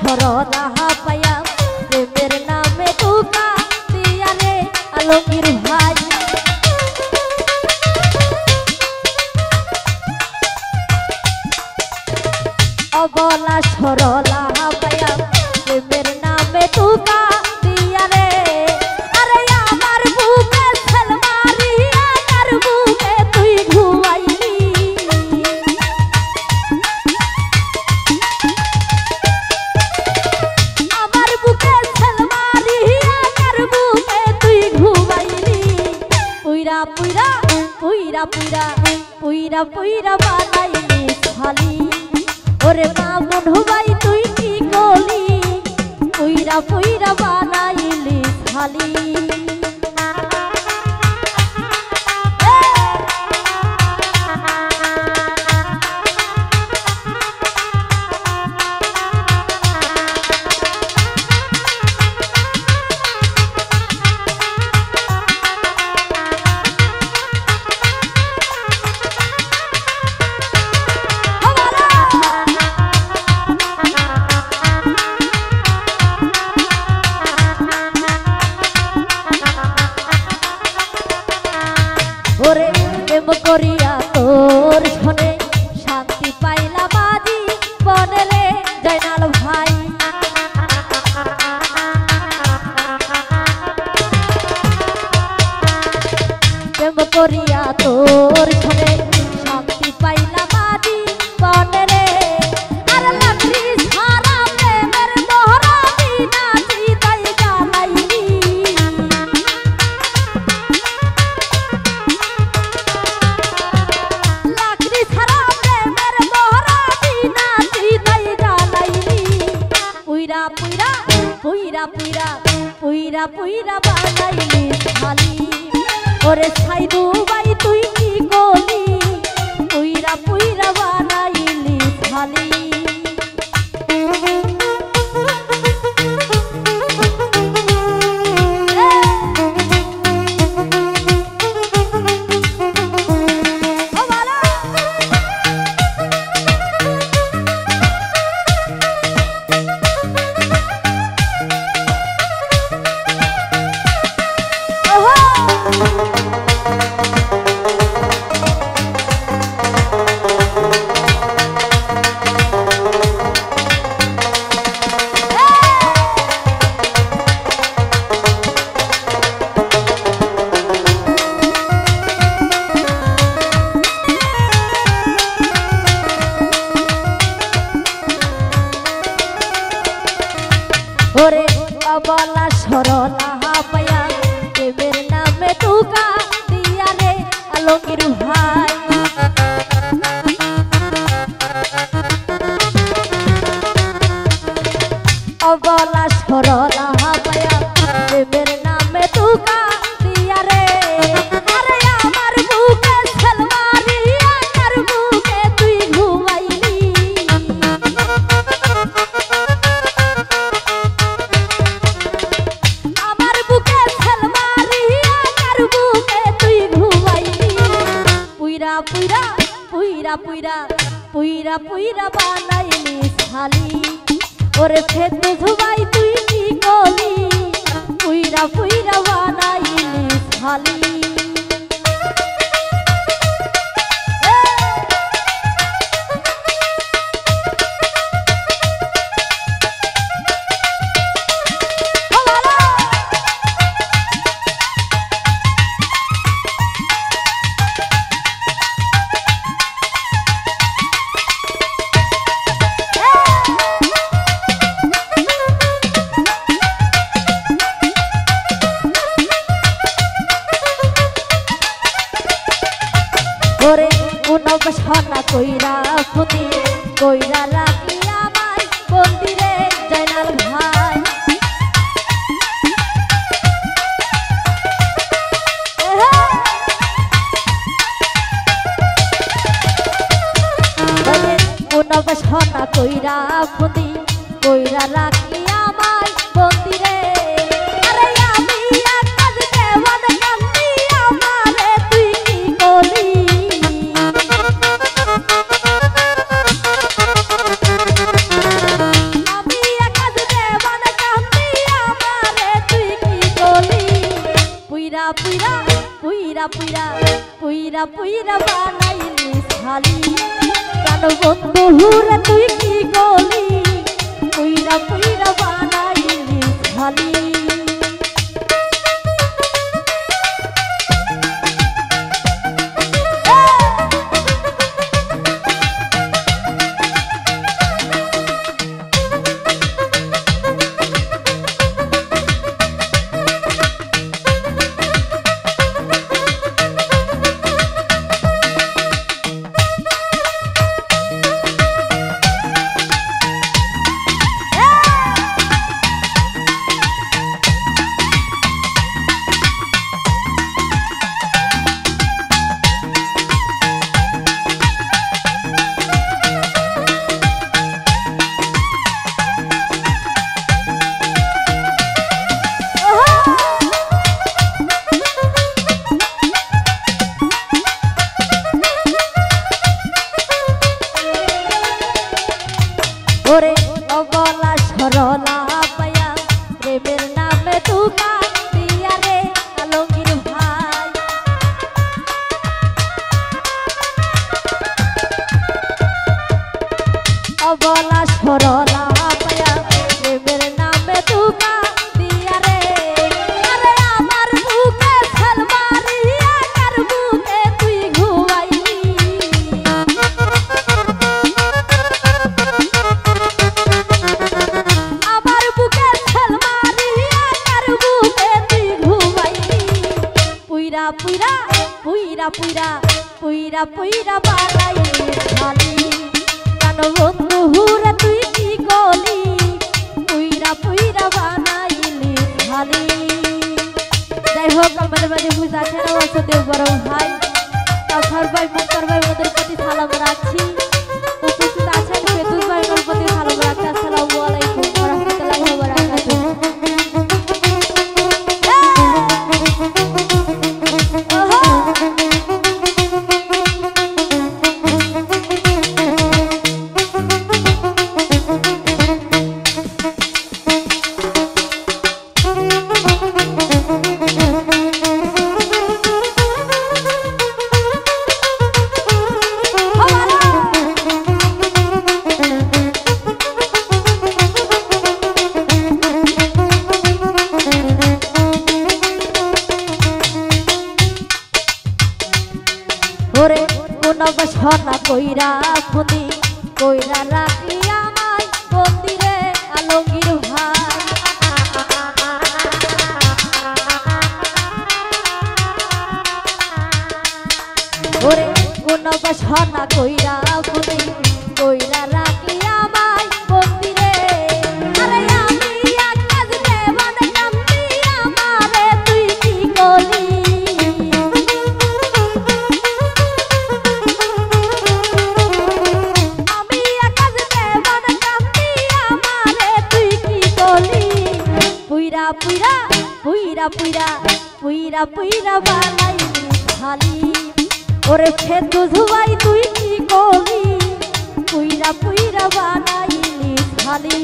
সরলা পায়া প্রেমের নামে ধোঁকা দিয়া রে আলমগীর ভাই। অবলা সরলা পায়া প্রেমের নামে ধোঁকা দিয়া রে আরে আমার বুকে ছেল মারিয়া তার বুকে তুই ঘুমাইলি। আমার বুকে ছেল মারিয়া তার বুকে তুই ঘুমাইলি। পুইরা পুইরা পুইরা পুইরা পুইরা পুইরা বানাইলি খালি ওরে মামুন ভাই তুই কি গলি পুইরা পুইরা বানাইলি খালি। ওরে প্রেম করিয়া তোর শোনে শান্তি পাইলাম আজি বনলে জয়নাল ভাই। প্রেম করিয়া তোর শোনে শান্তি পাইলাম আজি বনলে আর লাকড়ি সারা প্রেমের মোহরা বিনা চিতাই জ্বালাইলি। পুইরা পুইরা পুইরা পুইরা বানাইলি খালি ওরে সাইদু ভাই তুই কি গলি পুইরা পুইরা বানাইলি খালি। ওরে অবলা সরলা পায়া প্রেমের নামে ধোঁকা দিয়া রে আলমগীর ভাই। অবলা সরলা পায়া প্রেমের নামে ধোঁকা দিয়া রে আরে আমার বুকে ছেল মারিয়া তার বুকে তুই ঘুমাইলি। পুইরা পুইরা পুইরা পুইরা বানাইলি খালি ওরে ফেতু ধুবাই তুই কি গলি পুইরা পুইরা বানাইলি খালি। ওরে উনব সনা কইরা ফুতি কইরা রাখি আমায় বন্দিরে জয়নাল ভাই। উনব সনা কইরা ফুতি কইরা রাখি আমায় বন্দিরে আরে আমি কাজ দেওয়ান কান্দি আমারে তুই কি গলি। আমি পুইরা পুইরা পুইরা বানাইলি খালি প্রাণ বন্ধু হুরে তুই কি গলি পুইরা পুইরা বানাইলি খালি ওরে অবলা সরলা পায়া প্রেমের নামে তুকা দিয়া রে আলমগীর ভাই অবলা সরলা পায়া প্রেমের নামে তুকা দিয়া রে আরে আমার বুকে ছাল মারিয়া কার বুকে তুই ঘুমাইলি পুইরা পুইরা পুইরা পুইরা পুইরা বানাইলি খালি প্রাণ বন্ধু হুরে তুই কি গলি পুইরা পুইরা বানাইলি খালি যাই হোক আমাদের বাড়ি পূজা ছাড়াও আছে দেব বড় ভাই কাউসার ভাই মুক্তার ভাই ওদের প্রতি সালাম রাখছি উপস্থিত আছেন ফেদুল ভাই ওর প্রতি সালাম রাখছি আসসালামু আলাইকুম ওয়া রাহমাতুল্লাহি ওয়া বারাকাতুহু ওরে কোন বসনা কইরা খুনি কইরা রাখি আমায় মন্দিরে আলমগীর ভাই ওরে কোন বসনা কইরা খুনি কইরা রাখি আমায় মন্দিরে আরে আমি আকাশ দেবান কান্দি আমারে তুই কি গলি পুইরা পুইরা পুইরা পুইরা পুইরা বানাইলি খালি ওরে ফেদু ধুয়াই তুই কি গলি পুইরা পুইরা বানাইলি খালি